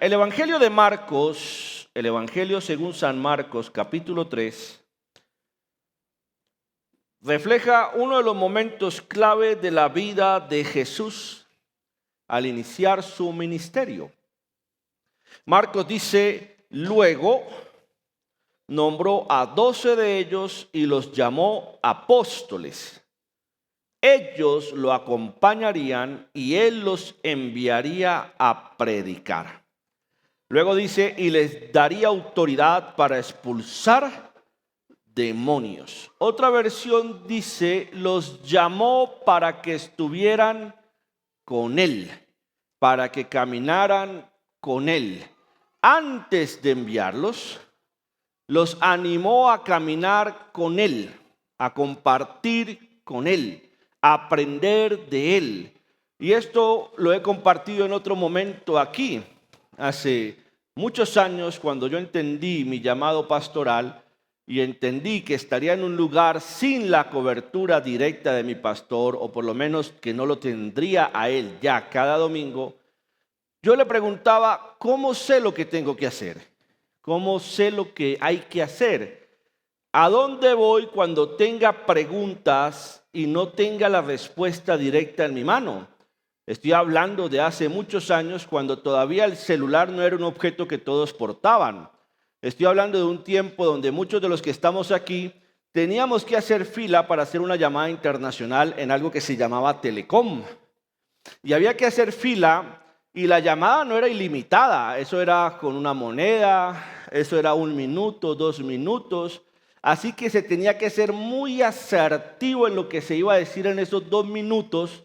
El Evangelio de Marcos, el Evangelio según San Marcos, capítulo 3, refleja uno de los momentos clave de la vida de Jesús al iniciar su ministerio. Marcos dice, luego nombró a 12 de ellos y los llamó apóstoles. Ellos lo acompañarían y él los enviaría a predicar. Luego dice, y les daría autoridad para expulsar demonios. Otra versión dice, los llamó para que estuvieran con él, para que caminaran con él. Antes de enviarlos, los animó a caminar con él, a compartir con él, a aprender de él. Y esto lo he compartido en otro momento aquí. Hace muchos años, cuando yo entendí mi llamado pastoral y entendí que estaría en un lugar sin la cobertura directa de mi pastor, o por lo menos que no lo tendría a él ya cada domingo, yo le preguntaba, ¿cómo sé lo que tengo que hacer? ¿Cómo sé lo que hay que hacer? ¿A dónde voy cuando tenga preguntas y no tenga la respuesta directa en mi mano? Estoy hablando de hace muchos años, cuando todavía el celular no era un objeto que todos portaban. Estoy hablando de un tiempo donde muchos de los que estamos aquí teníamos que hacer fila para hacer una llamada internacional en algo que se llamaba Telecom. Y había que hacer fila y la llamada no era ilimitada. Eso era con una moneda, eso era 1 minuto, 2 minutos. Así que se tenía que ser muy asertivo en lo que se iba a decir en esos 2 minutos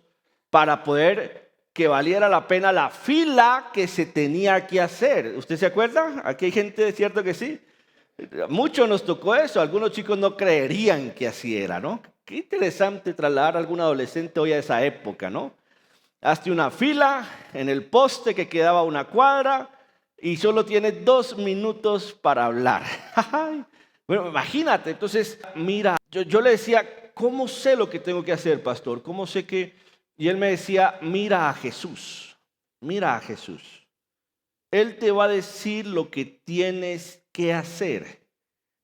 para poder que valiera la pena la fila que se tenía que hacer. ¿Usted se acuerda? Aquí hay gente, ¿cierto que sí? Mucho nos tocó eso. Algunos chicos no creerían que así era, ¿no? Qué interesante trasladar a algún adolescente hoy a esa época, ¿no? Hazte una fila en el poste que quedaba a 1 cuadra y solo tienes 2 minutos para hablar. Bueno, imagínate. Entonces, mira, yo le decía, ¿cómo sé lo que tengo que hacer, pastor? ¿Cómo sé que...? Y él me decía, mira a Jesús, mira a Jesús. Él te va a decir lo que tienes que hacer.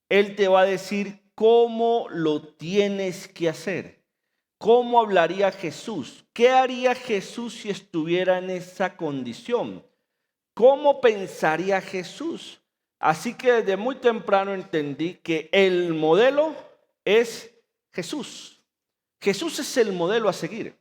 Él te va a decir cómo lo tienes que hacer. ¿Cómo hablaría Jesús? ¿Qué haría Jesús si estuviera en esa condición? ¿Cómo pensaría Jesús? Así que desde muy temprano entendí que el modelo es Jesús. Jesús es el modelo a seguir.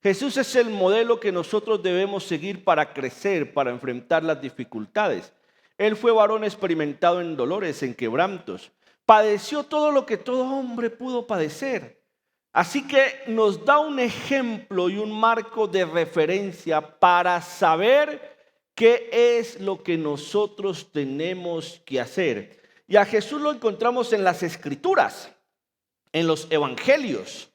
Jesús es el modelo que nosotros debemos seguir para crecer, para enfrentar las dificultades. Él fue varón experimentado en dolores, en quebrantos. Padeció todo lo que todo hombre pudo padecer. Así que nos da un ejemplo y un marco de referencia para saber qué es lo que nosotros tenemos que hacer. Y a Jesús lo encontramos en las Escrituras, en los Evangelios.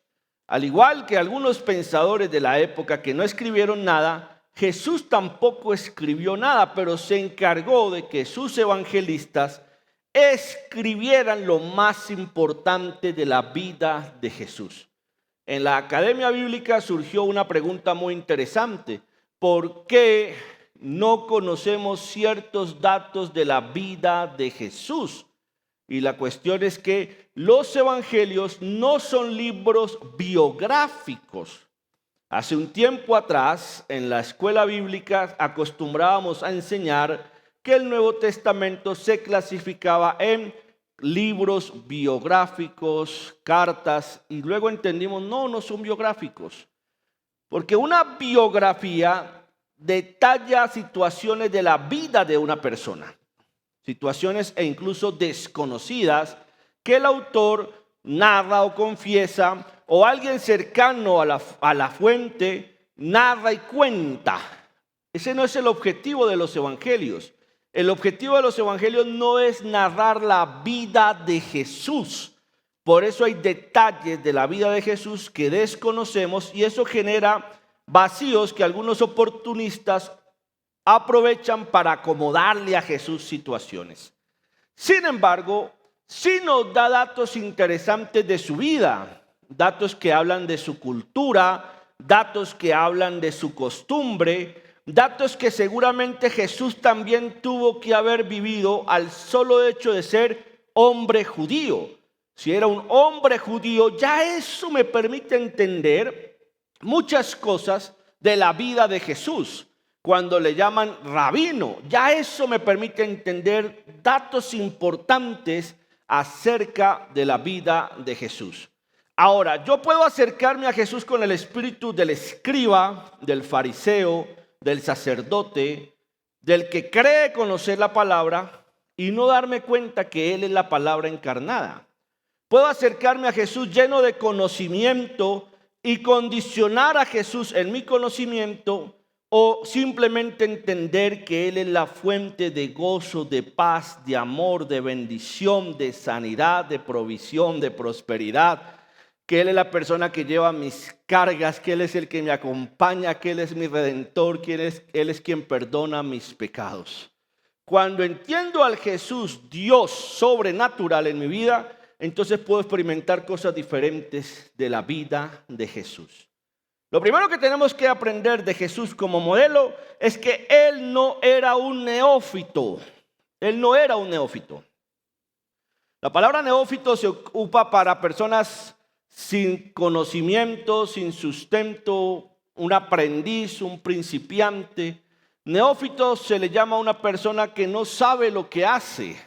Al igual que algunos pensadores de la época que no escribieron nada, Jesús tampoco escribió nada, pero se encargó de que sus evangelistas escribieran lo más importante de la vida de Jesús. En la Academia Bíblica surgió una pregunta muy interesante. ¿Por qué no conocemos ciertos datos de la vida de Jesús? Y la cuestión es que los evangelios no son libros biográficos. Hace un tiempo atrás, en la escuela bíblica, acostumbrábamos a enseñar que el Nuevo Testamento se clasificaba en libros biográficos, cartas, y luego entendimos, no son biográficos. Porque una biografía detalla situaciones de la vida de una persona. Situaciones e incluso desconocidas que el autor narra o confiesa, o alguien cercano a la fuente narra y cuenta. Ese no es el objetivo de los evangelios. El objetivo de los evangelios no es narrar la vida de Jesús. Por eso hay detalles de la vida de Jesús que desconocemos y eso genera vacíos que algunos oportunistas aprovechan para acomodarle a Jesús situaciones. Sin embargo, sí nos da datos interesantes de su vida, datos que hablan de su cultura, datos que hablan de su costumbre, Datos que seguramente Jesús también tuvo que haber vivido al solo hecho de ser hombre judío. Si era un hombre judío, ya eso me permite entender muchas cosas de la vida de Jesús. Cuando le llaman rabino, ya eso me permite entender datos importantes acerca de la vida de Jesús. Ahora, yo puedo acercarme a Jesús con el espíritu del escriba, del fariseo, del sacerdote, del que cree conocer la palabra y no darme cuenta que Él es la palabra encarnada. Puedo acercarme a Jesús lleno de conocimiento y condicionar a Jesús en mi conocimiento, o simplemente entender que Él es la fuente de gozo, de paz, de amor, de bendición, de sanidad, de provisión, de prosperidad, que Él es la persona que lleva mis cargas, que Él es el que me acompaña, que Él es mi redentor, que Él es quien perdona mis pecados. Cuando entiendo al Jesús, Dios sobrenatural en mi vida, entonces puedo experimentar cosas diferentes de la vida de Jesús. Lo primero que tenemos que aprender de Jesús como modelo es que Él no era un neófito. Él no era un neófito. La palabra neófito se ocupa para personas sin conocimiento, sin sustento, un aprendiz, un principiante. Neófito se le llama a una persona que no sabe lo que hace.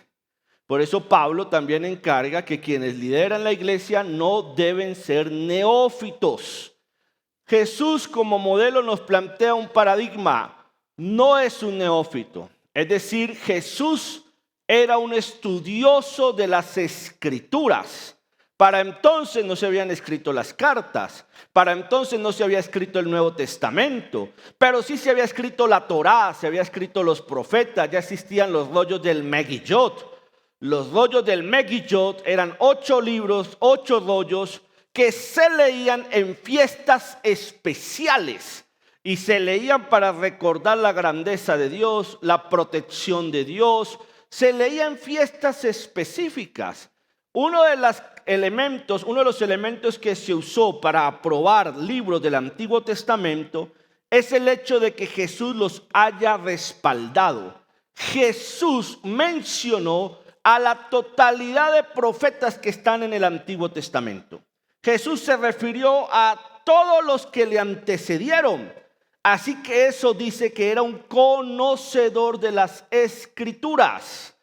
Por eso Pablo también encarga que quienes lideran la iglesia no deben ser neófitos. Jesús como modelo nos plantea un paradigma, no es un neófito. Es decir, Jesús era un estudioso de las Escrituras. Para entonces no se habían escrito las cartas, para entonces no se había escrito el Nuevo Testamento, pero sí se había escrito la Torá, se había escrito los profetas, ya existían los rollos del Megillot. Los rollos del Megillot eran 8 libros, 8 rollos que se leían en fiestas especiales y se leían para recordar la grandeza de Dios, la protección de Dios. Se leían fiestas específicas. Uno de los elementos que se usó para aprobar libros del Antiguo Testamento es el hecho de que Jesús los haya respaldado. Jesús mencionó a la totalidad de profetas que están en el Antiguo Testamento. Jesús se refirió a todos los que le antecedieron. Así que eso dice que era un conocedor de las Escrituras.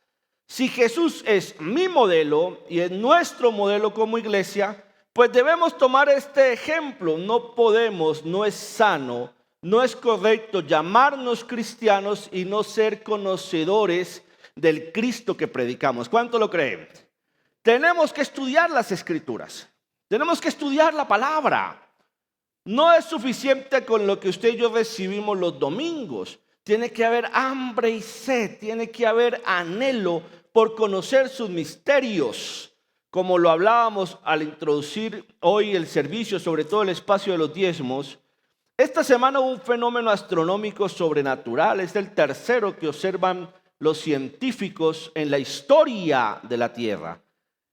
Si Jesús es mi modelo y es nuestro modelo como iglesia, pues debemos tomar este ejemplo. No podemos, no es sano, no es correcto llamarnos cristianos y no ser conocedores del Cristo que predicamos. ¿Cuánto lo creen? Tenemos que estudiar las Escrituras. Tenemos que estudiar la palabra. No es suficiente con lo que usted y yo recibimos los domingos. Tiene que haber hambre y sed, tiene que haber anhelo por conocer sus misterios. Como lo hablábamos al introducir hoy el servicio, sobre todo el espacio de los diezmos. Esta semana hubo un fenómeno astronómico sobrenatural. Es el tercero que observan los científicos en la historia de la Tierra.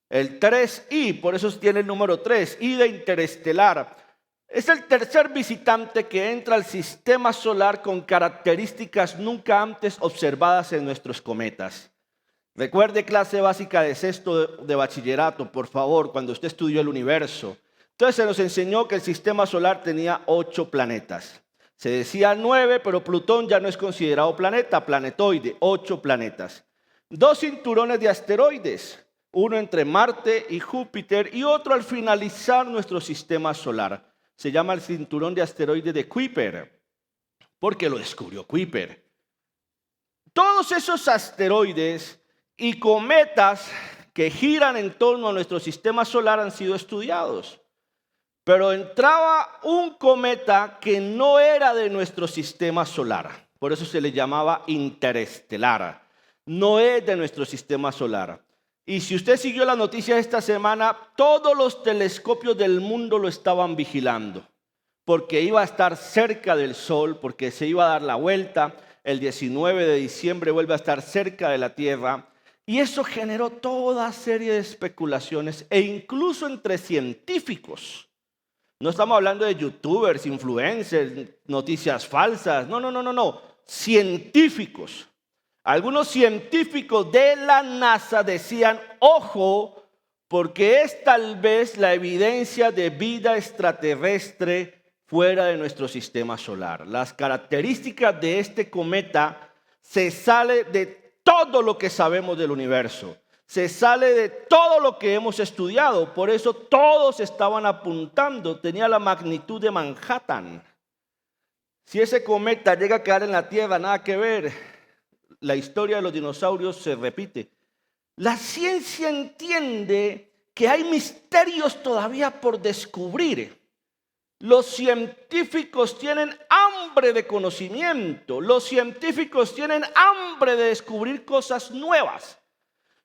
El 3I, por eso tiene el número 3, I de interestelar. Es el tercer visitante que entra al sistema solar con características nunca antes observadas en nuestros cometas. Recuerde clase básica de sexto de bachillerato, por favor, cuando usted estudió el universo. Entonces se nos enseñó que el sistema solar tenía 8 planetas. Se decía 9, pero Plutón ya no es considerado planeta, planetoide, 8 planetas. 2 cinturones de asteroides. Uno entre Marte y Júpiter y otro al finalizar nuestro sistema solar. Se llama el cinturón de asteroides de Kuiper, porque lo descubrió Kuiper. Todos esos asteroides y cometas que giran en torno a nuestro sistema solar han sido estudiados. Pero entraba un cometa que no era de nuestro sistema solar. Por eso se le llamaba interestelar. No es de nuestro sistema solar. Y si usted siguió la noticia esta semana, todos los telescopios del mundo lo estaban vigilando, porque iba a estar cerca del Sol, porque se iba a dar la vuelta. El 19 de diciembre vuelve a estar cerca de la Tierra. Y eso generó toda serie de especulaciones, e incluso entre científicos. No estamos hablando de youtubers, influencers, noticias falsas. No, no, no, no, no. Científicos. Algunos científicos de la NASA decían, ojo, porque es tal vez la evidencia de vida extraterrestre fuera de nuestro sistema solar. Las características de este cometa se sale de todo lo que sabemos del universo. Se sale de todo lo que hemos estudiado. Por eso todos estaban apuntando. Tenía la magnitud de Manhattan. Si ese cometa llega a caer en la Tierra, nada que ver. La historia de los dinosaurios se repite. La ciencia entiende que hay misterios todavía por descubrir. Los científicos tienen hambre de conocimiento. Los científicos tienen hambre de descubrir cosas nuevas.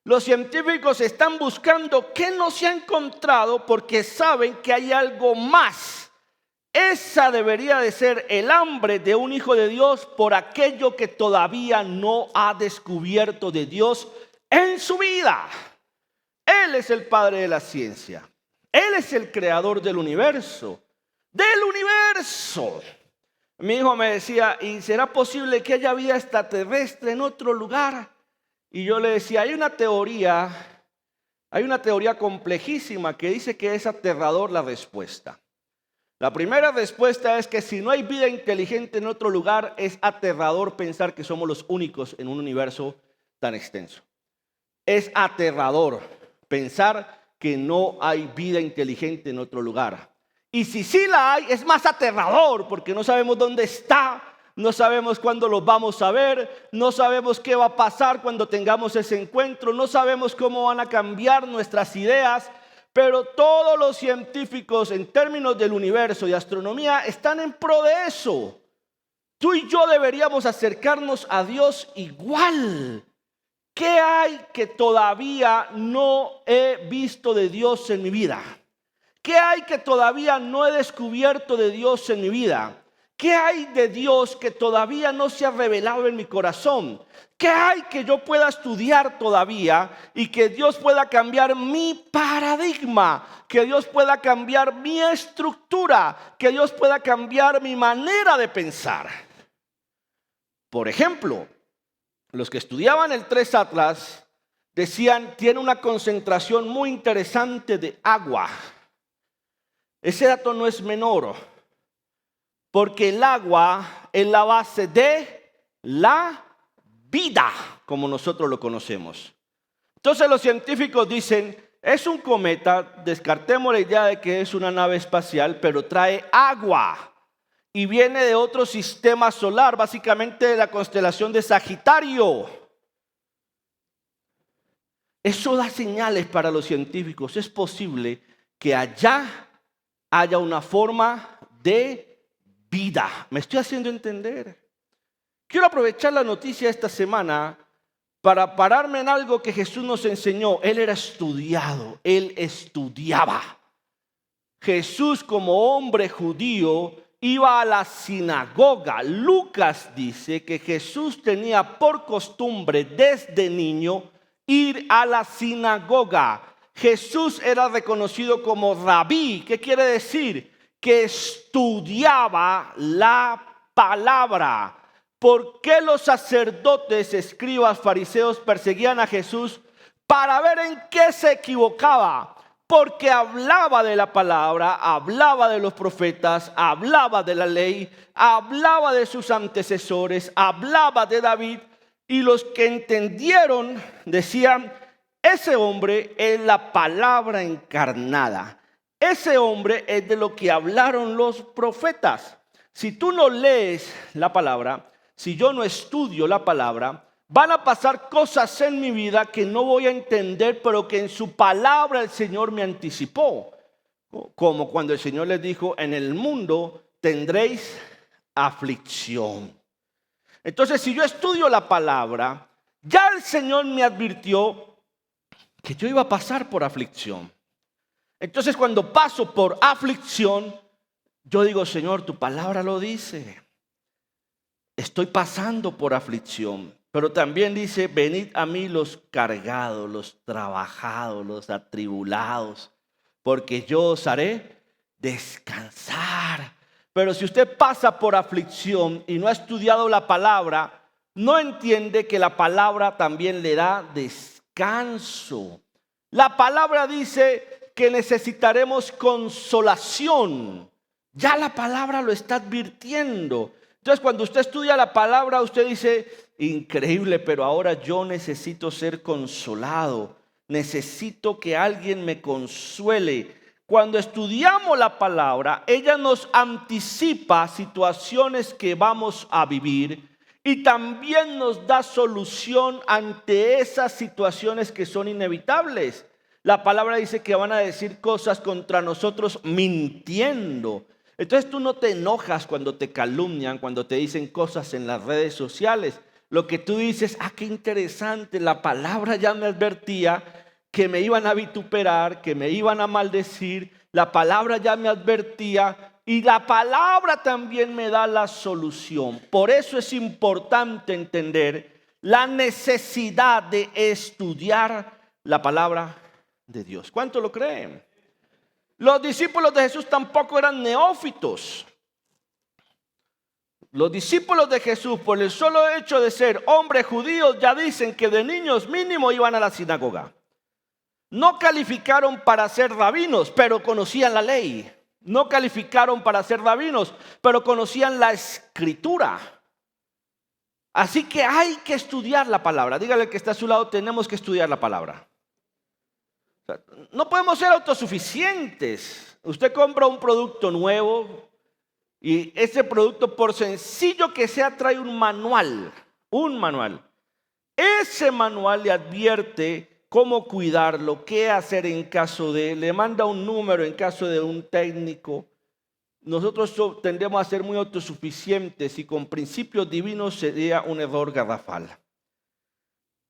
Los científicos están buscando qué no se ha encontrado porque saben que hay algo más. Esa debería de ser el hambre de un hijo de Dios por aquello que todavía no ha descubierto de Dios en su vida. Él es el padre de la ciencia. Él es el creador del universo. ¡Del universo! Mi hijo me decía, ¿y será posible que haya vida extraterrestre en otro lugar? Y yo le decía, hay una teoría complejísima que dice que es aterrador la respuesta. La primera respuesta es que si no hay vida inteligente en otro lugar, es aterrador pensar que somos los únicos en un universo tan extenso. Es aterrador pensar que no hay vida inteligente en otro lugar. Y si sí la hay, es más aterrador porque no sabemos dónde está, no sabemos cuándo lo vamos a ver, no sabemos qué va a pasar cuando tengamos ese encuentro, no sabemos cómo van a cambiar nuestras ideas, pero todos los científicos en términos del universo y astronomía están en pro de eso. Tú y yo deberíamos acercarnos a Dios igual. ¿Qué hay que todavía no he visto de Dios en mi vida? ¿Qué hay que todavía no he descubierto de Dios en mi vida? ¿Qué hay de Dios que todavía no se ha revelado en mi corazón? ¿Qué hay que yo pueda estudiar todavía y que Dios pueda cambiar mi paradigma? Que Dios pueda cambiar mi estructura, que Dios pueda cambiar mi manera de pensar. Por ejemplo, los que estudiaban el 3 Atlas decían, tiene una concentración muy interesante de agua. Ese dato no es menor, porque el agua es la base de la vida, como nosotros lo conocemos. Entonces los científicos dicen, es un cometa, descartemos la idea de que es una nave espacial, pero trae agua y viene de otro sistema solar, básicamente de la constelación de Sagitario. Eso da señales para los científicos. Es posible que allá haya una forma de vida. ¿Me estoy haciendo entender? Quiero aprovechar la noticia esta semana para pararme en algo que Jesús nos enseñó. Él era estudiado, él estudiaba. Jesús, como hombre judío, iba a la sinagoga. Lucas dice que Jesús tenía por costumbre desde niño ir a la sinagoga. Jesús era reconocido como rabí. ¿Qué quiere decir? Que estudiaba la palabra. ¿Por qué los sacerdotes, escribas, fariseos perseguían a Jesús? Para ver en qué se equivocaba. Porque hablaba de la palabra, hablaba de los profetas, hablaba de la ley, hablaba de sus antecesores, hablaba de David. Y los que entendieron decían, ese hombre es la palabra encarnada. Ese hombre es de lo que hablaron los profetas. Si tú no lees la palabra, si yo no estudio la palabra, van a pasar cosas en mi vida que no voy a entender, pero que en su palabra el Señor me anticipó. Como cuando el Señor les dijo, en el mundo tendréis aflicción. Entonces, si yo estudio la palabra, ya el Señor me advirtió que yo iba a pasar por aflicción. Entonces, cuando paso por aflicción, yo digo, Señor, tu palabra lo dice. Estoy pasando por aflicción. Pero también dice, venid a mí los cargados, los trabajados, los atribulados, porque yo os haré descansar. Pero si usted pasa por aflicción y no ha estudiado la palabra, no entiende que la palabra también le da descanso. La palabra dice que necesitaremos consolación. Ya la palabra lo está advirtiendo. Entonces, cuando usted estudia la palabra, usted dice, increíble, pero ahora yo necesito ser consolado. Necesito que alguien me consuele. Cuando estudiamos la palabra, ella nos anticipa situaciones que vamos a vivir y también nos da solución ante esas situaciones que son inevitables. La palabra dice que van a decir cosas contra nosotros mintiendo. Entonces tú no te enojas cuando te calumnian, cuando te dicen cosas en las redes sociales. Lo que tú dices, qué interesante, la palabra ya me advertía que me iban a vituperar, que me iban a maldecir. La palabra ya me advertía y la palabra también me da la solución. Por eso es importante entender la necesidad de estudiar la palabra de Dios. ¿Cuánto lo creen? Los discípulos de Jesús tampoco eran neófitos. Los discípulos de Jesús, por el solo hecho de ser hombres judíos, ya dicen que de niños mínimo iban a la sinagoga. No calificaron para ser rabinos, pero conocían la ley. No calificaron para ser rabinos, pero conocían la escritura. Así que hay que estudiar la palabra. Dígale al que está a su lado, tenemos que estudiar la palabra. No podemos ser autosuficientes. Usted compra un producto nuevo y ese producto, por sencillo que sea, trae un manual. Un manual. Ese manual le advierte cómo cuidarlo, qué hacer en caso de, le manda un número en caso de un técnico. Nosotros tendemos a ser muy autosuficientes y con principios divinos sería un error garrafal.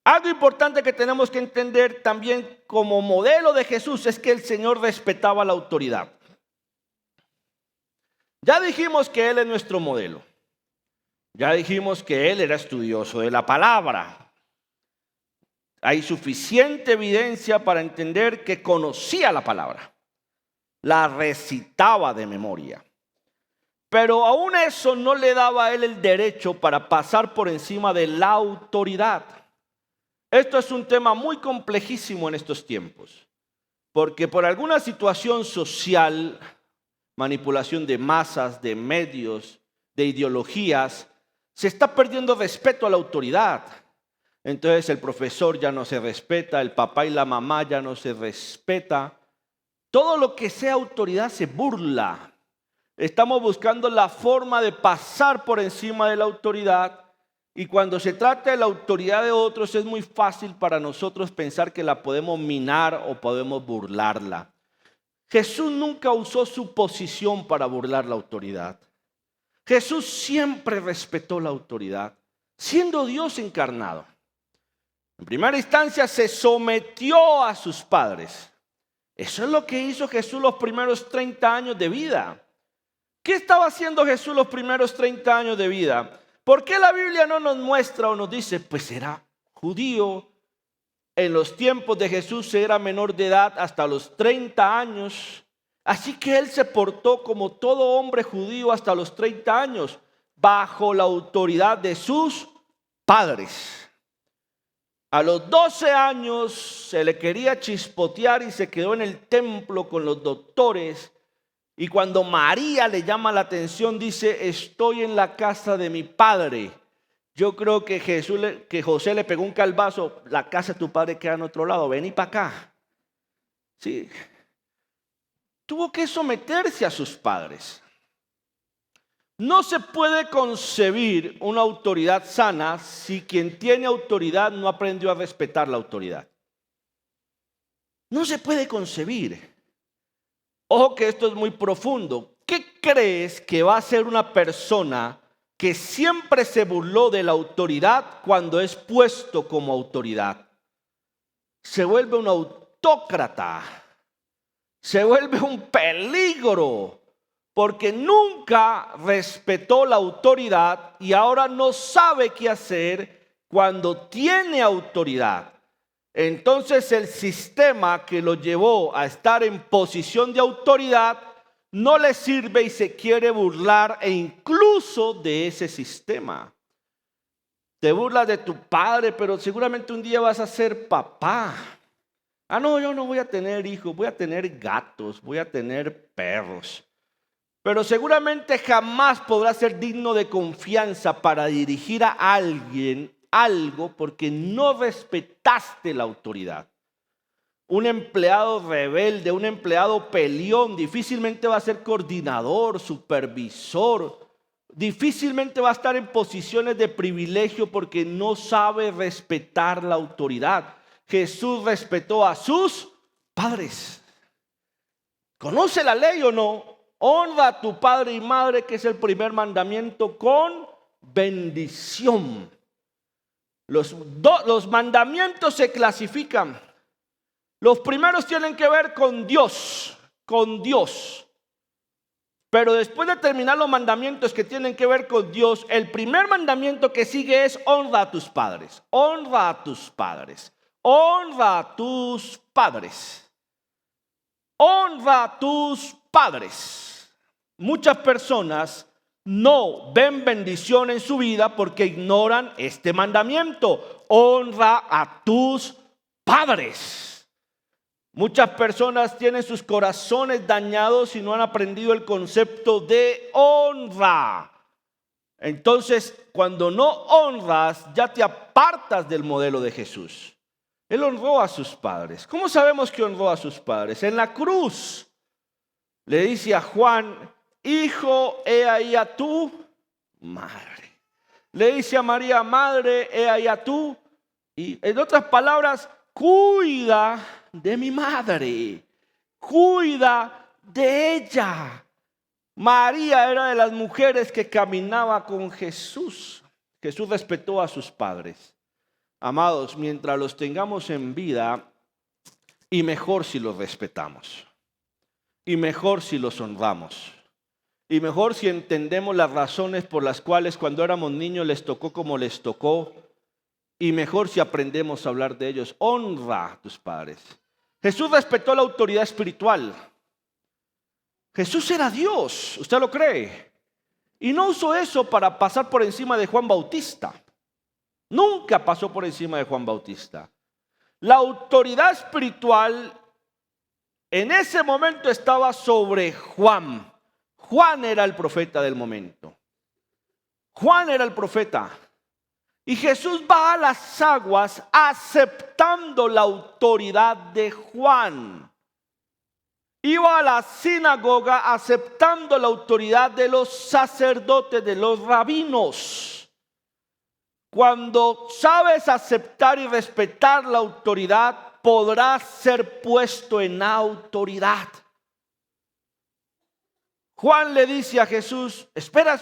Algo importante que tenemos que entender también como modelo de Jesús es que el Señor respetaba la autoridad. Ya dijimos que Él es nuestro modelo. Ya dijimos que Él era estudioso de la palabra. Hay suficiente evidencia para entender que conocía la palabra. La recitaba de memoria. Pero aún eso no le daba a Él el derecho para pasar por encima de la autoridad. Esto es un tema muy complejísimo en estos tiempos, porque por alguna situación social, manipulación de masas, de medios, de ideologías, se está perdiendo respeto a la autoridad. Entonces el profesor ya no se respeta, el papá y la mamá ya no se respeta. Todo lo que sea autoridad se burla. Estamos buscando la forma de pasar por encima de la autoridad. Y cuando se trata de la autoridad de otros, es muy fácil para nosotros pensar que la podemos minar o podemos burlarla. Jesús nunca usó su posición para burlar la autoridad. Jesús siempre respetó la autoridad, siendo Dios encarnado. En primera instancia se sometió a sus padres. Eso es lo que hizo Jesús los primeros 30 años de vida. ¿Qué estaba haciendo Jesús los primeros 30 años de vida? ¿Por qué la Biblia no nos muestra o nos dice, pues era judío? En los tiempos de Jesús era menor de edad hasta los 30 años. Así que él se portó como todo hombre judío hasta los 30 años, bajo la autoridad de sus padres. A los 12 años se le quería chispotear y se quedó en el templo con los doctores. Y cuando María le llama la atención, dice, estoy en la casa de mi padre. Yo creo que José le pegó un calvazo, la casa de tu padre queda en otro lado, vení para acá. Sí. Tuvo que someterse a sus padres. No se puede concebir una autoridad sana si quien tiene autoridad no aprendió a respetar la autoridad. No se puede concebir. Ojo que esto es muy profundo. ¿Qué crees que va a ser una persona que siempre se burló de la autoridad cuando es puesto como autoridad? Se vuelve un autócrata. Se vuelve un peligro. Porque nunca respetó la autoridad y ahora no sabe qué hacer cuando tiene autoridad. Entonces el sistema que lo llevó a estar en posición de autoridad no le sirve y se quiere burlar e incluso de ese sistema. Te burlas de tu padre, pero seguramente un día vas a ser papá. No, yo no voy a tener hijos, voy a tener gatos, voy a tener perros. Pero seguramente jamás podrás ser digno de confianza para dirigir a alguien algo porque no respetaste la autoridad. Un empleado rebelde, un empleado peleón, difícilmente va a ser coordinador, supervisor. Difícilmente va a estar en posiciones de privilegio porque no sabe respetar la autoridad. Jesús respetó a sus padres. ¿Conoce la ley o no? Honra a tu padre y madre, que es el primer mandamiento, con bendición. Los mandamientos se clasifican. Los primeros tienen que ver con Dios, con Dios. Pero después de terminar los mandamientos que tienen que ver con Dios, el primer mandamiento que sigue es honra a tus padres. Honra a tus padres. Honra a tus padres. Honra a tus padres. Muchas personas no ven bendición en su vida porque ignoran este mandamiento. Honra a tus padres. Muchas personas tienen sus corazones dañados y no han aprendido el concepto de honra. Entonces, cuando no honras, ya te apartas del modelo de Jesús. Él honró a sus padres. ¿Cómo sabemos que honró a sus padres? En la cruz le dice a Juan: hijo, he ahí a tu madre. Le dice a María: madre, he ahí a tu. Y en otras palabras, cuida de mi madre, cuida de ella. María era de las mujeres que caminaba con Jesús. Jesús respetó a sus padres. Amados, mientras los tengamos en vida, y mejor si los respetamos, y mejor si los honramos, y mejor si entendemos las razones por las cuales cuando éramos niños les tocó como les tocó, y mejor si aprendemos a hablar de ellos. Honra a tus padres. Jesús respetó la autoridad espiritual. Jesús era Dios, ¿usted lo cree? Y no usó eso para pasar por encima de Juan Bautista. Nunca pasó por encima de Juan Bautista. La autoridad espiritual en ese momento estaba sobre Juan. Juan era el profeta del momento. Juan era el profeta. Y Jesús va a las aguas aceptando la autoridad de Juan. Iba a la sinagoga aceptando la autoridad de los sacerdotes, de los rabinos. Cuando sabes aceptar y respetar la autoridad, podrás ser puesto en autoridad. Juan le dice a Jesús: espera,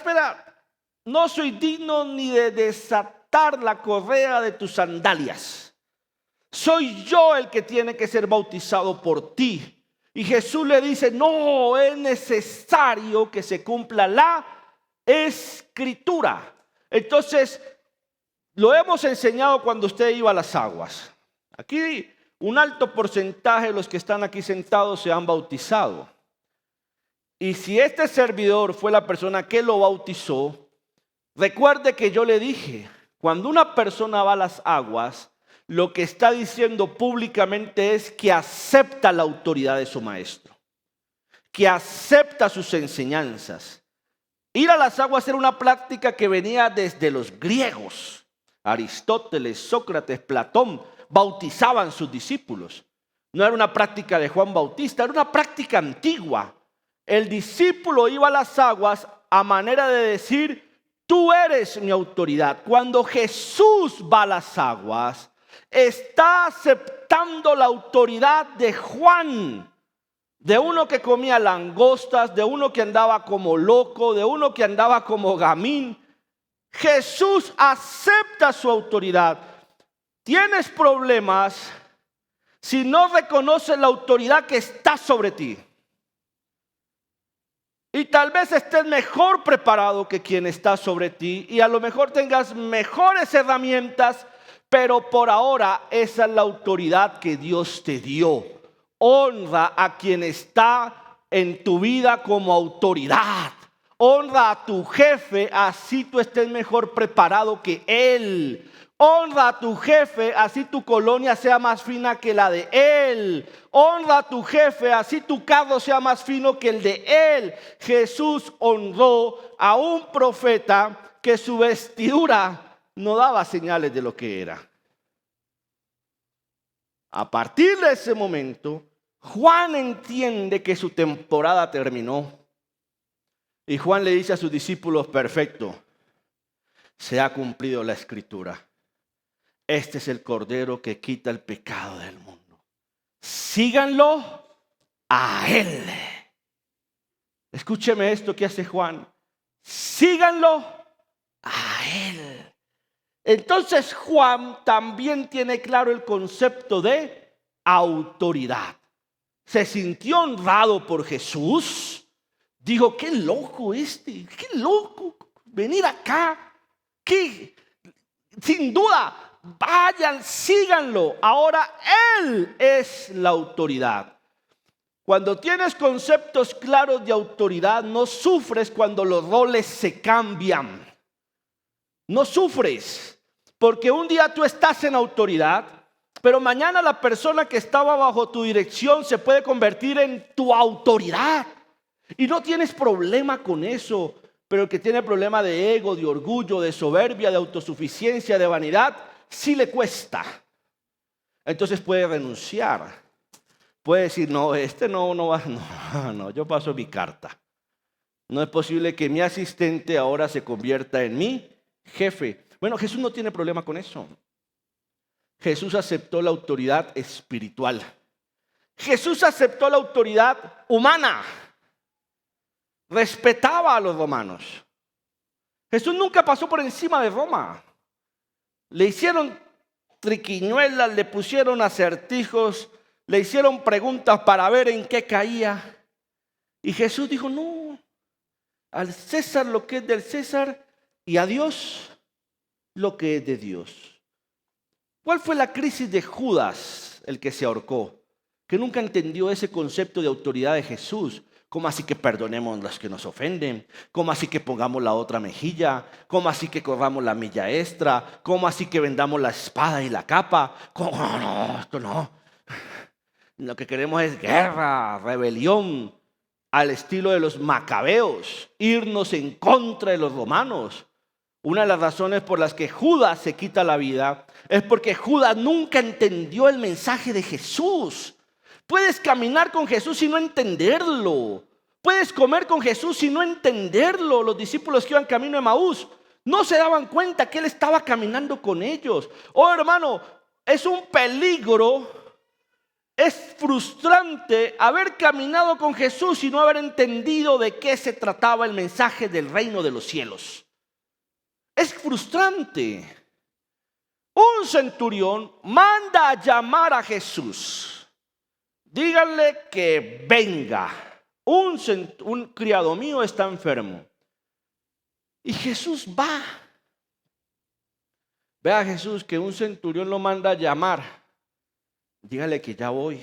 no soy digno ni de desatar la correa de tus sandalias. Soy yo el que tiene que ser bautizado por ti. Y Jesús le dice: no, es necesario que se cumpla la escritura. Entonces, lo hemos enseñado cuando usted iba a las aguas. Aquí un alto porcentaje de los que están aquí sentados se han bautizado. Y si este servidor fue la persona que lo bautizó, recuerde que yo le dije, cuando una persona va a las aguas, lo que está diciendo públicamente es que acepta la autoridad de su maestro, que acepta sus enseñanzas. Ir a las aguas era una práctica que venía desde los griegos. Aristóteles, Sócrates, Platón bautizaban sus discípulos. No era una práctica de Juan Bautista, era una práctica antigua. El discípulo iba a las aguas a manera de decir: tú eres mi autoridad. Cuando Jesús va a las aguas, está aceptando la autoridad de Juan, de uno que comía langostas, de uno que andaba como loco, de uno que andaba como gamín. Jesús acepta su autoridad. Tienes problemas si no reconoces la autoridad que está sobre ti. Y tal vez estés mejor preparado que quien está sobre ti, y a lo mejor tengas mejores herramientas, pero por ahora esa es la autoridad que Dios te dio. Honra a quien está en tu vida como autoridad. Honra a tu jefe, así tú estés mejor preparado que él. Honra a tu jefe, así tu colonia sea más fina que la de él. Honra a tu jefe, así tu carro sea más fino que el de él. Jesús honró a un profeta que su vestidura no daba señales de lo que era. A partir de ese momento, Juan entiende que su temporada terminó. Y Juan le dice a sus discípulos: perfecto, se ha cumplido la escritura. Este es el Cordero que quita el pecado del mundo. Síganlo a él. Escúcheme esto que hace Juan. Síganlo a él. Entonces Juan también tiene claro el concepto de autoridad. Se sintió honrado por Jesús. Dijo: qué loco qué loco venir acá. ¿Qué? Sin duda, vayan, síganlo. Ahora él es la autoridad. Cuando tienes conceptos claros de autoridad, no sufres cuando los roles se cambian. No sufres, porque un día tú estás en autoridad, pero mañana la persona que estaba bajo tu dirección se puede convertir en tu autoridad. Y no tienes problema con eso, pero el que tiene problema de ego, de orgullo, de soberbia, de autosuficiencia, de vanidad, sí le cuesta. Entonces puede renunciar. Puede decir: no, no va, no, yo paso mi carta. No es posible que mi asistente ahora se convierta en mi jefe. Bueno, Jesús no tiene problema con eso. Jesús aceptó la autoridad espiritual. Jesús aceptó la autoridad humana. Respetaba a los romanos. Jesús nunca pasó por encima de Roma. Le hicieron triquiñuelas, le pusieron acertijos, le hicieron preguntas para ver en qué caía. Y Jesús dijo: no, al César lo que es del César y a Dios lo que es de Dios. ¿Cuál fue la crisis de Judas, el que se ahorcó? Que nunca entendió ese concepto de autoridad de Jesús. ¿Cómo así que perdonemos a los que nos ofenden? ¿Cómo así que pongamos la otra mejilla? ¿Cómo así que corramos la milla extra? ¿Cómo así que vendamos la espada y la capa? ¿Cómo? No, esto no. Lo que queremos es guerra, rebelión, al estilo de los macabeos, irnos en contra de los romanos. Una de las razones por las que Judas se quita la vida es porque Judas nunca entendió el mensaje de Jesús. Puedes caminar con Jesús y no entenderlo. Puedes comer con Jesús y no entenderlo. Los discípulos que iban camino de Emaús no se daban cuenta que él estaba caminando con ellos. Oh, hermano, es un peligro, es frustrante haber caminado con Jesús y no haber entendido de qué se trataba el mensaje del reino de los cielos. Es frustrante. Un centurión manda a llamar a Jesús. Díganle que venga. Un criado mío está enfermo. Y Jesús va. Ve a Jesús que un centurión lo manda a llamar. Dígale que ya voy.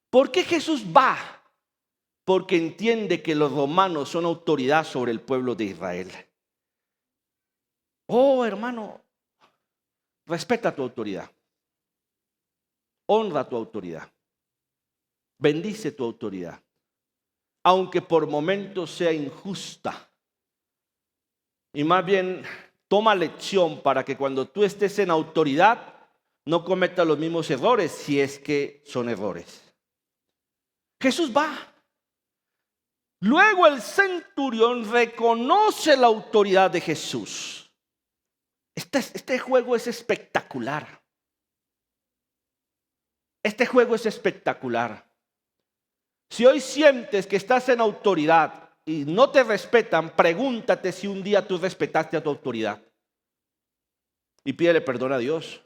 ¿Por qué Jesús va? Porque entiende que los romanos son autoridad sobre el pueblo de Israel. Oh, hermano, respeta tu autoridad. Honra tu autoridad. Bendice tu autoridad, aunque por momentos sea injusta. Y más bien, toma lección para que cuando tú estés en autoridad, no cometas los mismos errores si es que son errores. Jesús va. Luego el centurión reconoce la autoridad de Jesús. Este juego es espectacular. Este juego es espectacular. Si hoy sientes que estás en autoridad y no te respetan, pregúntate si un día tú respetaste a tu autoridad. Y pídele perdón a Dios.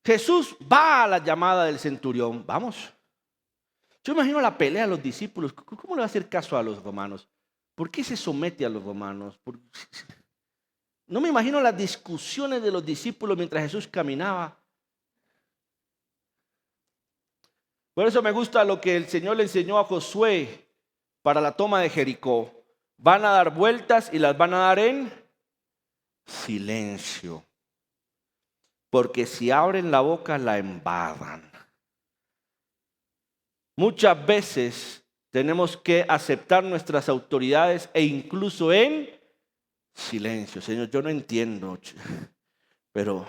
Jesús va a la llamada del centurión. Vamos. Yo imagino la pelea de los discípulos. ¿Cómo le va a hacer caso a los romanos? ¿Por qué se somete a los romanos? No me imagino las discusiones de los discípulos mientras Jesús caminaba. Por eso me gusta lo que el Señor le enseñó a Josué para la toma de Jericó. Van a dar vueltas y las van a dar en silencio. Porque si abren la boca la embarran. Muchas veces tenemos que aceptar nuestras autoridades e incluso en silencio. Señor, yo no entiendo, pero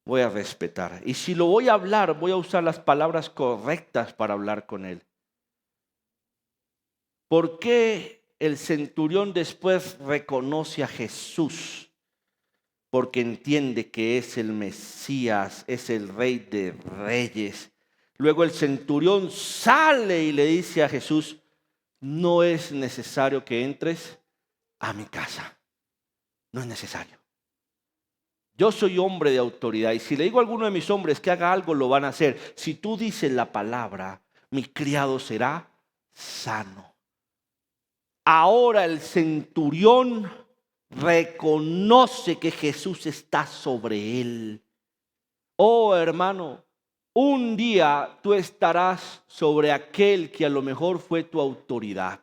voy a respetar. Y si lo voy a hablar, voy a usar las palabras correctas para hablar con él. ¿Por qué el centurión después reconoce a Jesús? Porque entiende que es el Mesías, es el Rey de Reyes. Luego el centurión sale y le dice a Jesús: no es necesario que entres a mi casa. No es necesario. Yo soy hombre de autoridad y si le digo a alguno de mis hombres que haga algo, lo van a hacer. Si tú dices la palabra, mi criado será sano. Ahora el centurión reconoce que Jesús está sobre él. Oh, hermano, un día tú estarás sobre aquel que a lo mejor fue tu autoridad.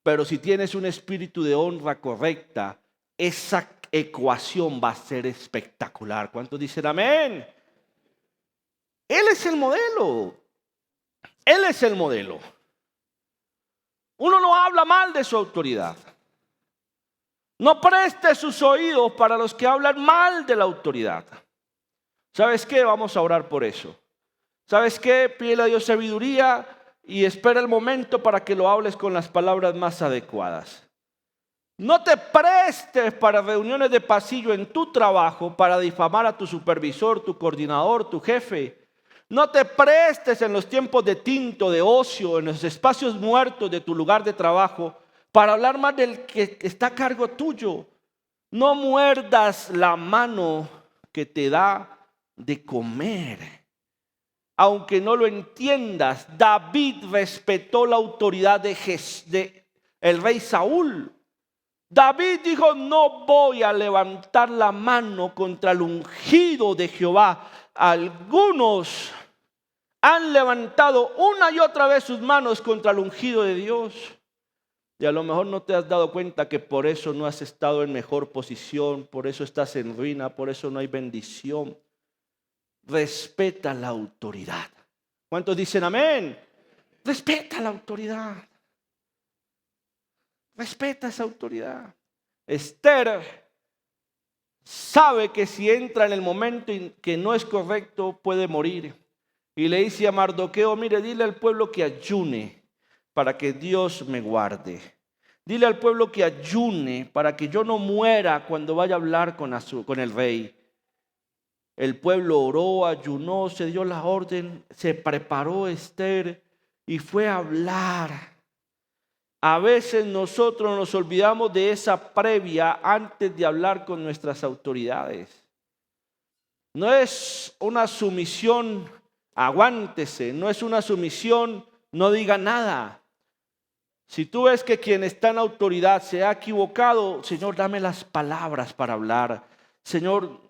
Pero si tienes un espíritu de honra correcta, esa ecuación va a ser espectacular. ¿Cuántos dicen amén? Él es el modelo. Él es el modelo. Uno no habla mal de su autoridad. No preste sus oídos para los que hablan mal de la autoridad. ¿Sabes qué? Vamos a orar por eso. ¿Sabes qué? Pídele a Dios sabiduría y espera el momento para que lo hables con las palabras más adecuadas. No te prestes para reuniones de pasillo en tu trabajo para difamar a tu supervisor, tu coordinador, tu jefe. No te prestes en los tiempos de tinto, de ocio, en los espacios muertos de tu lugar de trabajo para hablar más del que está a cargo tuyo. No muerdas la mano que te da de comer. Aunque no lo entiendas, David respetó la autoridad de el rey Saúl. David dijo: no voy a levantar la mano contra el ungido de Jehová. Algunos han levantado una y otra vez sus manos contra el ungido de Dios. Y a lo mejor no te has dado cuenta que por eso no has estado en mejor posición, por eso estás en ruina, por eso no hay bendición. Respeta la autoridad. ¿Cuántos dicen amén? Respeta la autoridad. Respeta esa autoridad. Esther sabe que si entra en el momento que no es correcto puede morir. Y le dice a Mardoqueo: mire, dile al pueblo que ayune para que Dios me guarde. Dile al pueblo que ayune para que yo no muera cuando vaya a hablar con el rey. El pueblo oró, ayunó, se dio la orden, se preparó Esther y fue a hablar. A veces nosotros nos olvidamos de esa previa antes de hablar con nuestras autoridades. No es una sumisión, aguántese, no es una sumisión, no diga nada. Si tú ves que quien está en autoridad se ha equivocado, Señor, dame las palabras para hablar. Señor,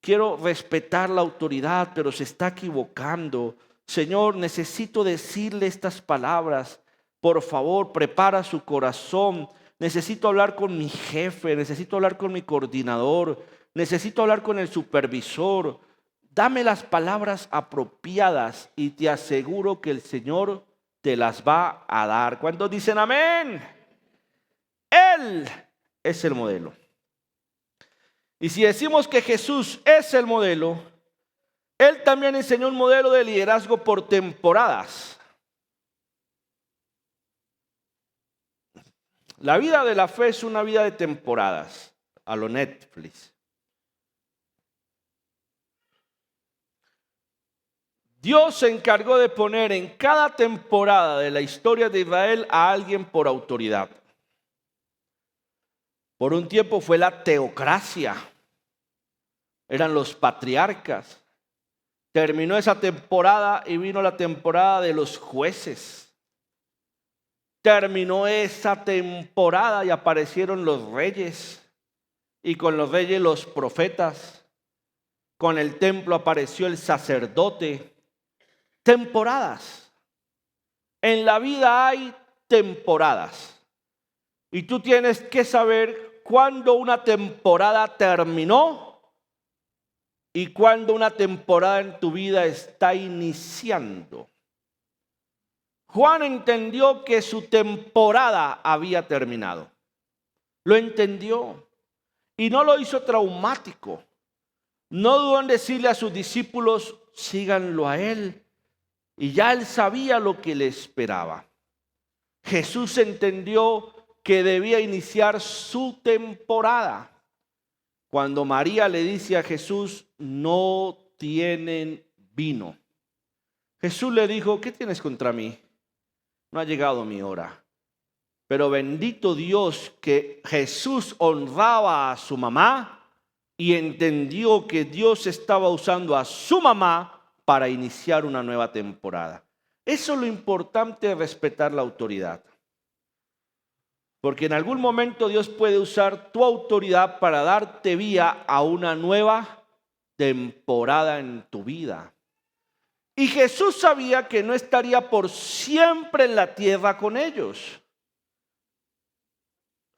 quiero respetar la autoridad, pero se está equivocando. Señor, necesito decirle estas palabras. Por favor, prepara su corazón. Necesito hablar con mi jefe, necesito hablar con mi coordinador, necesito hablar con el supervisor. Dame las palabras apropiadas y te aseguro que el Señor te las va a dar. ¿Cuántos dicen amén? Él es el modelo. Y si decimos que Jesús es el modelo, Él también enseñó un modelo de liderazgo por temporadas. La vida de la fe es una vida de temporadas, a lo Netflix. Dios se encargó de poner en cada temporada de la historia de Israel a alguien por autoridad. Por un tiempo fue la teocracia, eran los patriarcas. Terminó esa temporada y vino la temporada de los jueces. Terminó esa temporada y aparecieron los reyes. Y con los reyes los profetas. Con el templo apareció el sacerdote. Temporadas. En la vida hay temporadas. Y tú tienes que saber cuándo una temporada terminó y cuándo una temporada en tu vida está iniciando. Juan entendió que su temporada había terminado. Lo entendió y no lo hizo traumático. No dudó en decirle a sus discípulos, síganlo a él. Y ya él sabía lo que le esperaba. Jesús entendió que debía iniciar su temporada. Cuando María le dice a Jesús, no tienen vino. Jesús le dijo, ¿qué tienes contra mí? No ha llegado mi hora. Pero bendito Dios que Jesús honraba a su mamá y entendió que Dios estaba usando a su mamá para iniciar una nueva temporada. Eso es lo importante de respetar la autoridad. Porque en algún momento Dios puede usar tu autoridad para darte vía a una nueva temporada en tu vida. Y Jesús sabía que no estaría por siempre en la tierra con ellos.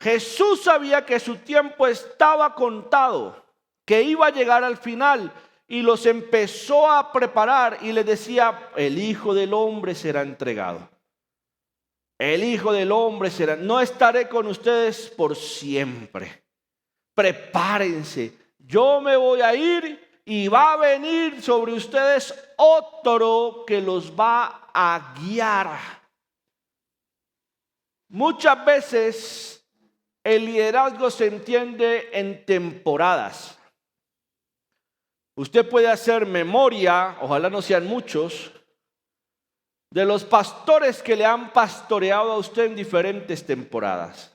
Jesús sabía que su tiempo estaba contado, que iba a llegar al final y los empezó a preparar y les decía, el Hijo del Hombre será entregado. El Hijo del Hombre será, no estaré con ustedes por siempre. Prepárense, yo me voy a ir y va a venir sobre ustedes otro que los va a guiar. Muchas veces el liderazgo se entiende en temporadas. Usted puede hacer memoria, ojalá no sean muchos, de los pastores que le han pastoreado a usted en diferentes temporadas.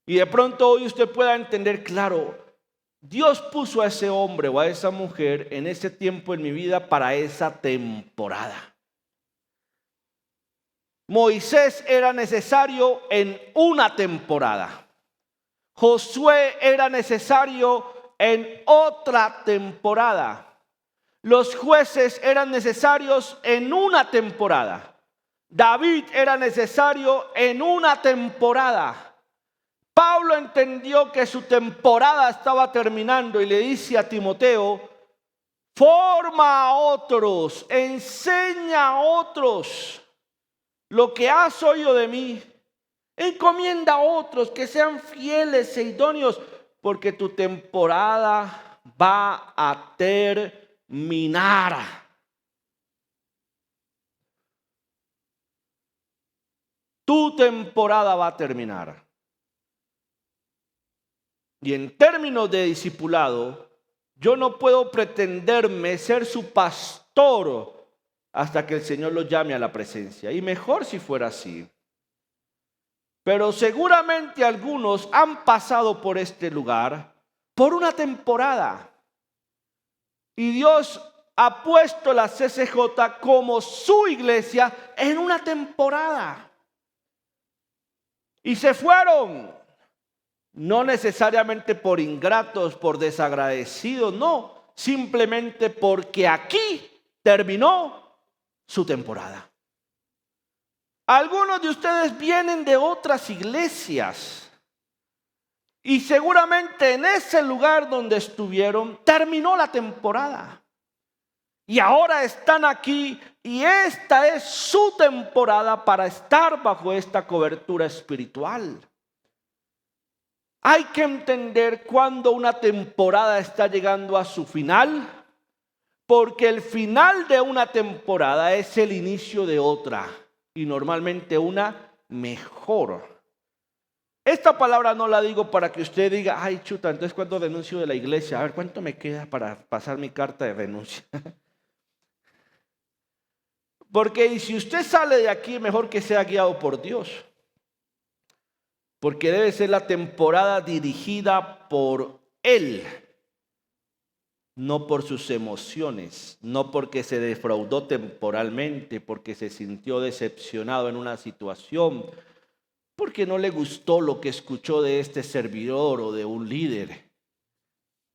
Y de pronto hoy usted pueda entender, claro, Dios puso a ese hombre o a esa mujer en ese tiempo en mi vida para esa temporada. Moisés era necesario en una temporada. Josué era necesario en otra temporada. Los jueces eran necesarios en una temporada. David era necesario en una temporada. Pablo entendió que su temporada estaba terminando y le dice a Timoteo, forma a otros, enseña a otros lo que has oído de mí. Encomienda a otros que sean fieles e idóneos, porque tu temporada va a terminar. Tu temporada va a terminar. Y en términos de discipulado, yo no puedo pretenderme ser su pastor hasta que el Señor lo llame a la presencia. Y mejor si fuera así. Pero seguramente algunos han pasado por este lugar por una temporada. Y Dios ha puesto la CCJ como su iglesia en una temporada. Y se fueron. No necesariamente por ingratos, por desagradecidos, no. Simplemente porque aquí terminó su temporada. Algunos de ustedes vienen de otras iglesias. Y seguramente en ese lugar donde estuvieron, terminó la temporada. Y ahora están aquí y esta es su temporada para estar bajo esta cobertura espiritual. Hay que entender cuándo una temporada está llegando a su final, porque el final de una temporada es el inicio de otra y normalmente una mejor. Esta palabra no la digo para que usted diga, ay chuta, entonces cuando renuncio de la iglesia, a ver cuánto me queda para pasar mi carta de renuncia. Porque si usted sale de aquí, mejor que sea guiado por Dios. Porque debe ser la temporada dirigida por Él, no por sus emociones, no porque se defraudó temporalmente, porque se sintió decepcionado en una situación, porque no le gustó lo que escuchó de este servidor o de un líder.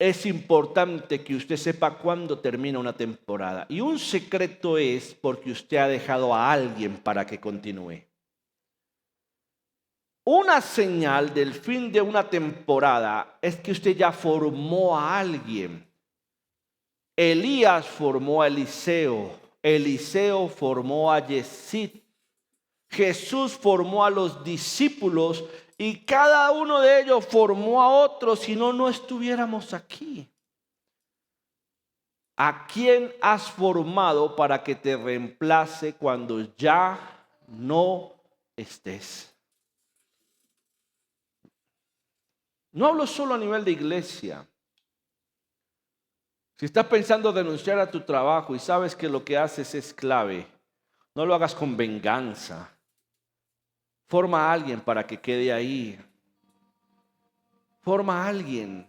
es importante que usted sepa cuándo termina una temporada. Y un secreto es porque usted ha dejado a alguien para que continúe. Una señal del fin de una temporada es que usted ya formó a alguien. Elías formó a Eliseo, Eliseo formó a Yesid, Jesús formó a los discípulos y cada uno de ellos formó a otros, si no, no estuviéramos aquí. ¿A quién has formado para que te reemplace cuando ya no estés? No hablo solo a nivel de iglesia. Si estás pensando renunciar a tu trabajo y sabes que lo que haces es clave, no lo hagas con venganza. Forma a alguien para que quede ahí. Forma a alguien.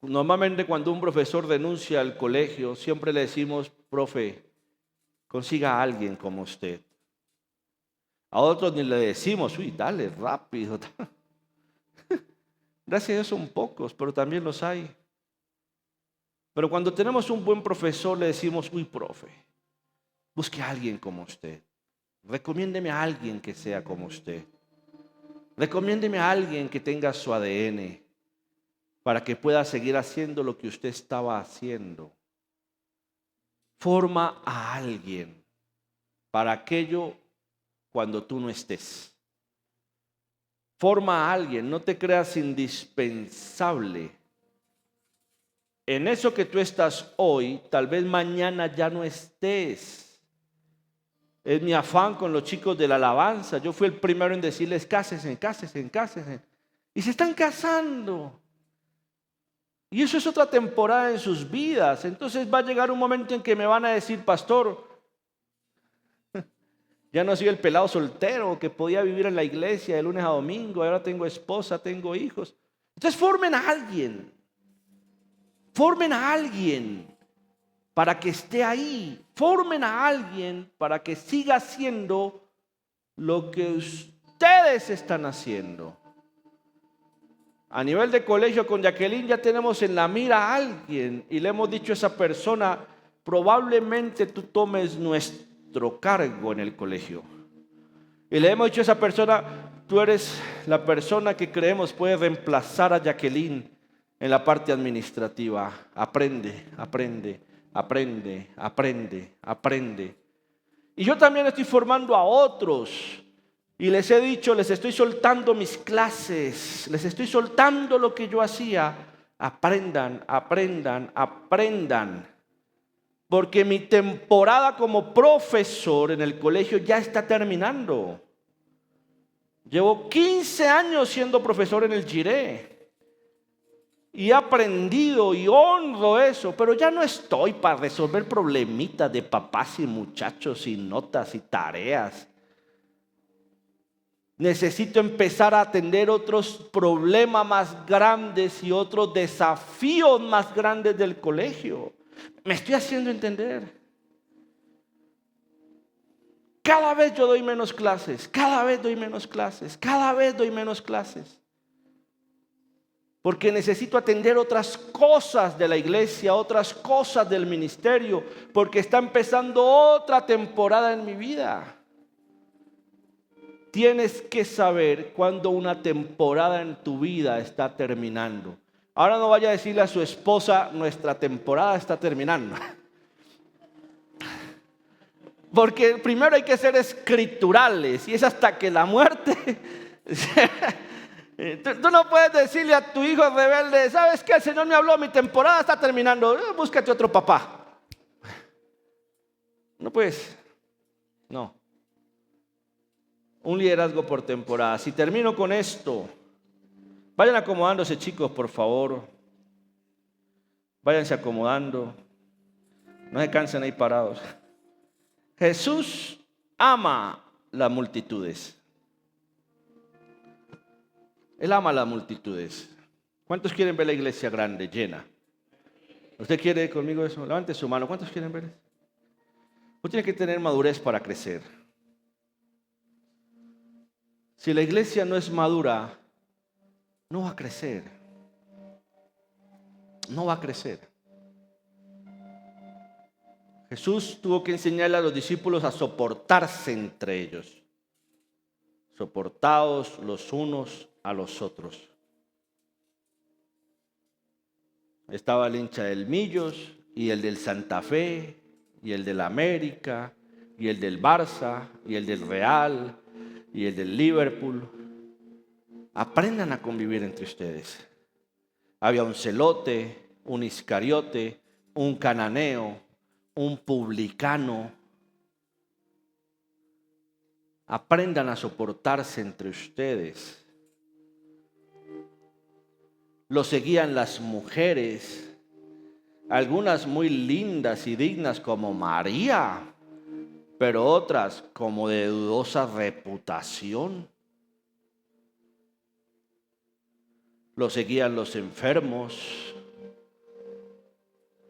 Normalmente cuando un profesor renuncia al colegio, siempre le decimos, profe, consiga a alguien como usted. A otros ni le decimos, uy, dale, rápido. Gracias a Dios son pocos, pero también los hay. Pero cuando tenemos un buen profesor le decimos, uy, profe, busque a alguien como usted. Recomiéndeme a alguien que sea como usted. Recomiéndeme a alguien que tenga su ADN para que pueda seguir haciendo lo que usted estaba haciendo. Forma a alguien para aquello cuando tú no estés. Forma a alguien, no te creas indispensable. En eso que tú estás hoy, tal vez mañana ya no estés. Es mi afán con los chicos de la alabanza. Yo fui el primero en decirles, cásense, cásense, cásense. Y se están casando. Y eso es otra temporada en sus vidas. Entonces va a llegar un momento en que me van a decir, pastor, ya no soy el pelado soltero que podía vivir en la iglesia de lunes a domingo. Ahora tengo esposa, tengo hijos. Entonces formen a alguien. Formen a alguien para que esté ahí. Formen a alguien para que siga haciendo lo que ustedes están haciendo. A nivel de colegio con Jacqueline ya tenemos en la mira a alguien y le hemos dicho a esa persona, probablemente tú tomes nuestro cargo en el colegio. Y le hemos dicho a esa persona, tú eres la persona que creemos puede reemplazar a Jacqueline en la parte administrativa. Aprende, aprende, aprende, aprende, aprende. Y yo también estoy formando a otros. Y les he dicho, les estoy soltando mis clases, les estoy soltando lo que yo hacía. Aprendan, aprendan, aprendan. Porque mi temporada como profesor en el colegio ya está terminando. Llevo 15 años siendo profesor en el Jiré. Y he aprendido y honro eso, pero ya no estoy para resolver problemitas de papás y muchachos y notas y tareas. Necesito empezar a atender otros problemas más grandes y otros desafíos más grandes del colegio. ¿Me estoy haciendo entender? Cada vez yo doy menos clases, cada vez doy menos clases, cada vez doy menos clases. Porque necesito atender otras cosas de la iglesia, otras cosas del ministerio, porque está empezando otra temporada en mi vida. Tienes que saber cuándo una temporada en tu vida está terminando. Ahora no vaya a decirle a su esposa, nuestra temporada está terminando. Porque primero hay que ser escriturales y es hasta que la muerte... Tú no puedes decirle a tu hijo rebelde, ¿sabes qué? El Señor me habló, mi temporada está terminando, búscate otro papá. No puedes, no. Un liderazgo por temporada. Si termino con esto, vayan acomodándose, chicos, por favor. Váyanse acomodando. No se cansen ahí parados. Jesús ama las multitudes. Él ama las multitudes. ¿Cuántos quieren ver la iglesia grande, llena? ¿Usted quiere conmigo eso? Levante su mano. ¿Cuántos quieren ver eso? Usted tiene que tener madurez para crecer. Si la iglesia no es madura, no va a crecer. no va a crecer. Jesús tuvo que enseñarle a los discípulos a soportarse entre ellos. Soportaos los unos a los otros. Estaba el hincha del Millos y el del Santa Fe y el del América y el del Barça y el del Real y el del Liverpool. Aprendan a convivir entre ustedes. Había un celote, un iscariote, un cananeo, un publicano. Aprendan a soportarse entre ustedes. Lo seguían las mujeres, algunas muy lindas y dignas como María, pero otras como de dudosa reputación. Lo seguían los enfermos,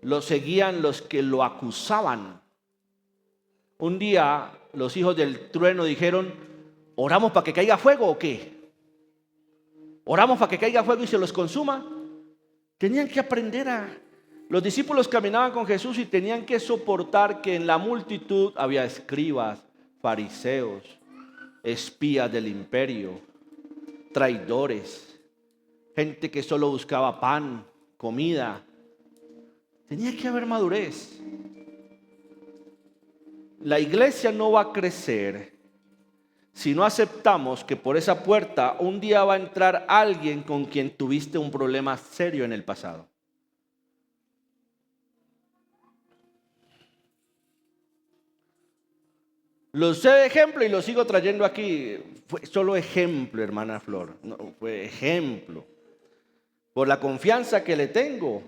lo seguían los que lo acusaban. Un día los hijos del trueno dijeron: ¿oramos para que caiga fuego o qué? ¿Oramos para que caiga fuego y se los consuma? Tenían que aprender a... Los discípulos caminaban con Jesús y tenían que soportar que en la multitud había escribas, fariseos, espías del imperio, traidores, gente que solo buscaba pan, comida. Tenía que haber madurez. La iglesia no va a crecer si no aceptamos que por esa puerta un día va a entrar alguien con quien tuviste un problema serio en el pasado. Lo usé de ejemplo y lo sigo trayendo aquí. Fue solo ejemplo, hermana Flor. No, fue ejemplo. Por la confianza que le tengo.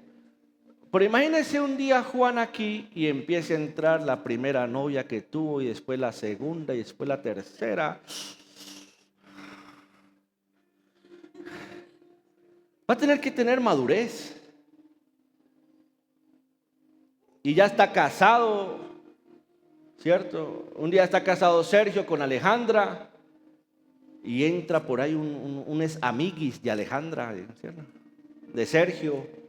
Pero imagínense un día Juan aquí y empiece a entrar la primera novia que tuvo y después la segunda y después la tercera. Va a tener que tener madurez. Y ya está casado, ¿cierto? Un día está casado Sergio con Alejandra y entra por ahí un amiguis de Alejandra, ¿cierto? De Sergio.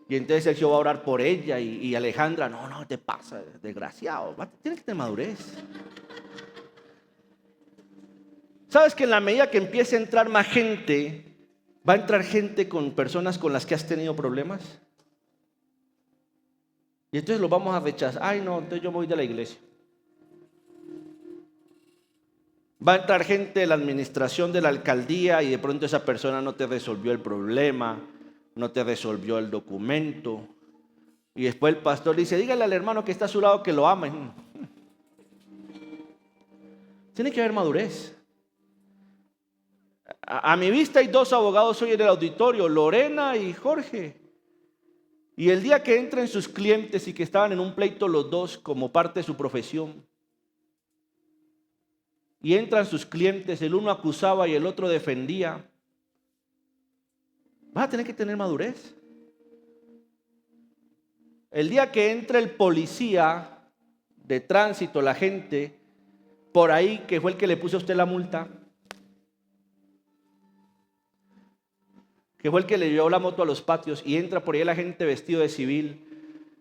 Y entonces Sergio va a orar por ella y Alejandra: no te pasa, desgraciado. Tienes que tener madurez. ¿Sabes que en la medida que empiece a entrar más gente, va a entrar gente con personas con las que has tenido problemas? Y entonces los vamos a rechazar. Ay, no, entonces yo me voy de la iglesia. Va a entrar gente de la administración de la alcaldía y de pronto esa persona no te resolvió el problema, no te resolvió el documento. Y después el pastor dice: dígale al hermano que está a su lado que lo ama. Tiene que haber madurez. A mi vista hay dos abogados hoy en el auditorio, Lorena y Jorge. Y el día que entren sus clientes y que estaban en un pleito los dos como parte de su profesión, y entran sus clientes, el uno acusaba y el otro defendía, vas a tener que tener madurez. El día que entre el policía de tránsito, la gente por ahí que fue el que le puso a usted la multa, que fue el que le llevó la moto a los patios, y entra por ahí la gente vestido de civil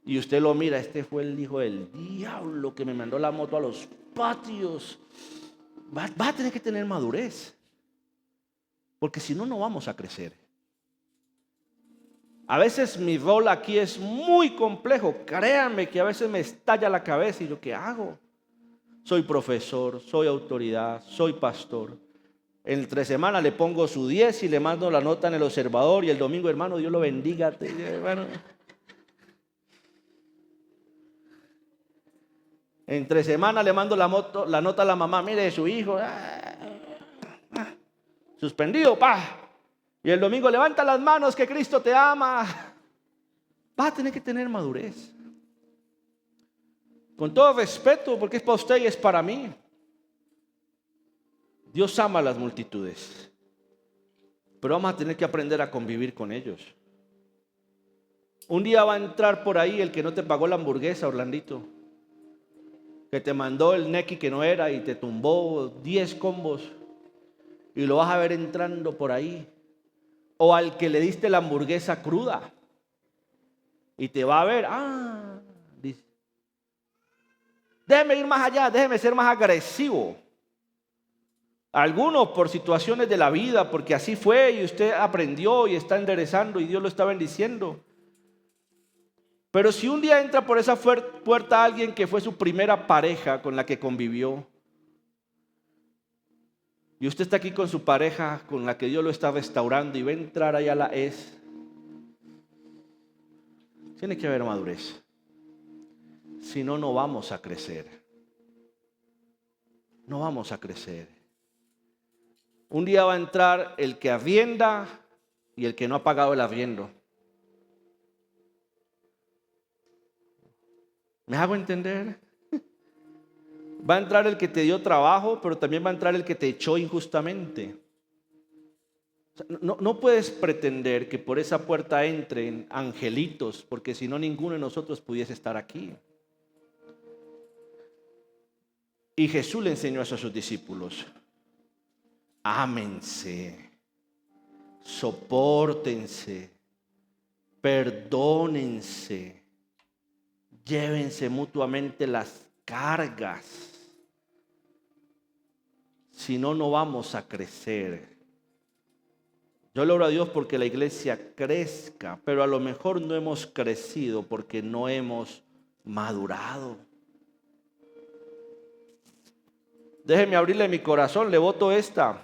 y usted lo mira: este fue el hijo del diablo que me mandó la moto a los patios. Va a tener que tener madurez, porque si no, no vamos a crecer. A veces mi rol aquí es muy complejo. Créanme que a veces me estalla la cabeza y yo, ¿qué hago? Soy profesor, soy autoridad, soy pastor. Entre semana le pongo su 10 y le mando la nota en el Observador, y el domingo: hermano, Dios lo bendiga. Hermano. Entre semana le mando la nota a la mamá: mire, su hijo suspendido, pa. Y el domingo: levanta las manos que Cristo te ama. Va a tener que tener madurez. Con todo respeto, porque es para usted y es para mí. Dios ama a las multitudes, pero vamos a tener que aprender a convivir con ellos. Un día va a entrar por ahí el que no te pagó la hamburguesa, Orlandito, que te mandó el nequi que no era y te tumbó 10 combos, y lo vas a ver entrando por ahí o al que le diste la hamburguesa cruda. Y te va a ver, dice, déjeme ir más allá, déjeme ser más agresivo. Algunos por situaciones de la vida, porque así fue y usted aprendió y está enderezando y Dios lo está bendiciendo. Pero si un día entra por esa puerta alguien que fue su primera pareja con la que convivió, y usted está aquí con su pareja con la que Dios lo está restaurando y va a entrar allá a la tiene que haber madurez. Si no, no vamos a crecer. No vamos a crecer. Un día va a entrar el que arrienda y el que no ha pagado el arriendo. ¿Me hago entender? Va a entrar el que te dio trabajo, pero también va a entrar el que te echó injustamente. O sea, no puedes pretender que por esa puerta entren angelitos, porque si no, ninguno de nosotros pudiese estar aquí. Y Jesús le enseñó eso a sus discípulos. Ámense, sopórtense, perdónense, llévense mutuamente las cargas. Si no, no vamos a crecer. Yo le oro a Dios porque la iglesia crezca, pero a lo mejor no hemos crecido porque no hemos madurado. Déjeme abrirle mi corazón, le boto esta.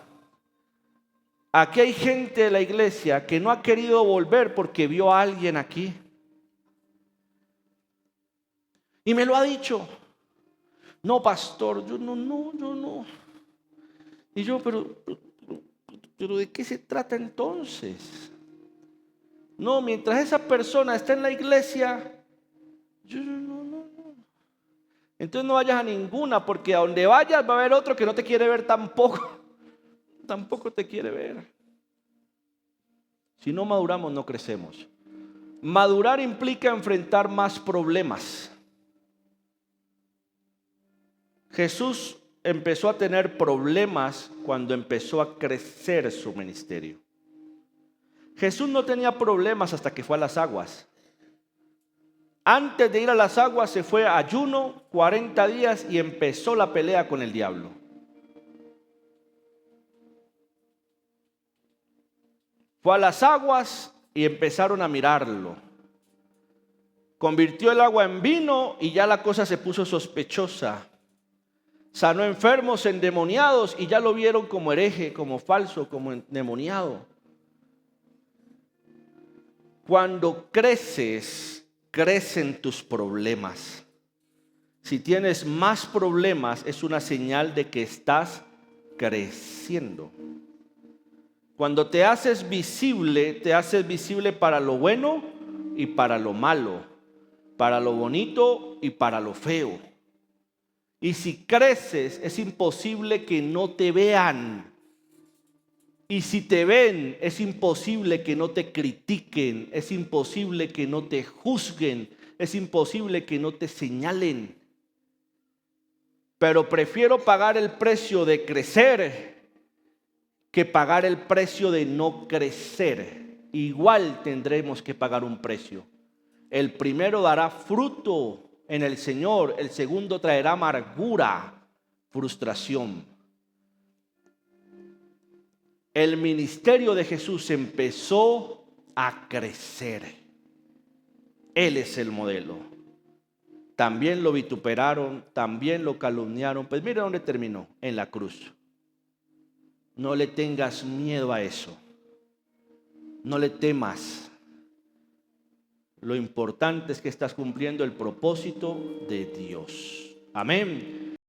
Aquí hay gente de la iglesia que no ha querido volver porque vio a alguien aquí. Y me lo ha dicho. No, pastor, yo no. Y yo, pero ¿de qué se trata entonces? No, mientras esa persona está en la iglesia, yo no. Entonces no vayas a ninguna, porque a donde vayas va a haber otro que no te quiere ver tampoco. Tampoco te quiere ver. Si no maduramos, no crecemos. Madurar implica enfrentar más problemas. Jesús empezó a tener problemas cuando empezó a crecer su ministerio. Jesús no tenía problemas hasta que fue a las aguas. Antes de ir a las aguas se fue a ayuno 40 días y empezó la pelea con el diablo. Fue a las aguas y empezaron a mirarlo. Convirtió el agua en vino y ya la cosa se puso sospechosa. Sanó enfermos, endemoniados y ya lo vieron como hereje, como falso, como endemoniado. Cuando creces, crecen tus problemas. Si tienes más problemas, es una señal de que estás creciendo. Cuando te haces visible para lo bueno y para lo malo, para lo bonito y para lo feo. Y si creces, es imposible que no te vean. Y si te ven, es imposible que no te critiquen, es imposible que no te juzguen, es imposible que no te señalen. Pero prefiero pagar el precio de crecer que pagar el precio de no crecer. Igual tendremos que pagar un precio. El primero dará fruto en el Señor, el segundo traerá amargura, frustración. El ministerio de Jesús empezó a crecer. Él es el modelo. También lo vituperaron, también lo calumniaron. Pues mira dónde terminó, en la cruz. No le tengas miedo a eso. No le temas. Lo importante es que estás cumpliendo el propósito de Dios. Amén.